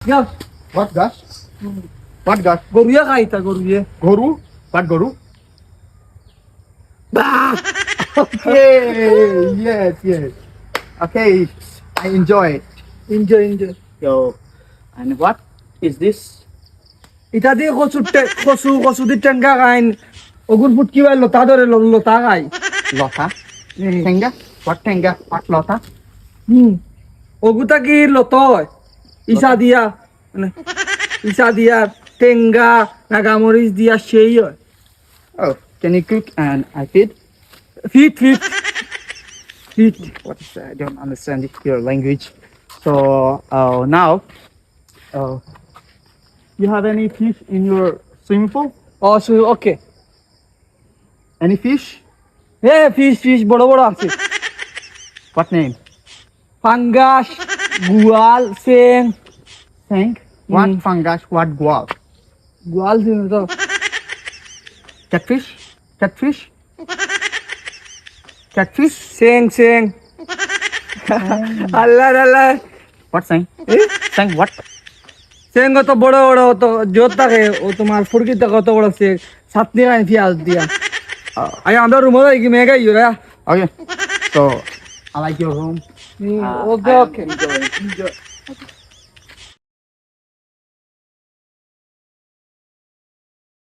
Yeah. What gas? What gas? গরুয়ে খাইতা গরুয়ে Goru? What goru? বাহ Okay, yes. Okay, I enjoy it. Enjoy enjoy So, and what is this? ইটা দিয়ে কচু দি Tenga খাইন অগুন ফুটকি by লতা ধরে লতা খাই Lota? Tenga? What tenga? What lota? অগুতা কি লত হয় ইসা দিয়া মানে ইসা দিয়া টেঙ্গা নাগামরিচ দিয়া সেই হয় Oh, can you cook and I feed? Feet feet feet What is that? I don't understand your language. So, now, you have any fish in your swimming pool? Okay Any fish? হ্যাঁ fish fish বড় বড় আছে What name? Fungus গুয়াল সেং Tank? What Mm. fungus? What guava? গুয়াল সেং তো Catfish? Catfish? Catfish? সেং সেং Allah Allah What saying? Saying what? সেং কত বড় বড় তো জোর থাকে ও তোমার ফুরকিতে কত বড় সেং সাতনি খাই পেঁয়াজ দিয়া আই আমাদের রুমে যাই কি Megha ইউরা Okay. So, I like your room. Okay I am okay enjoying.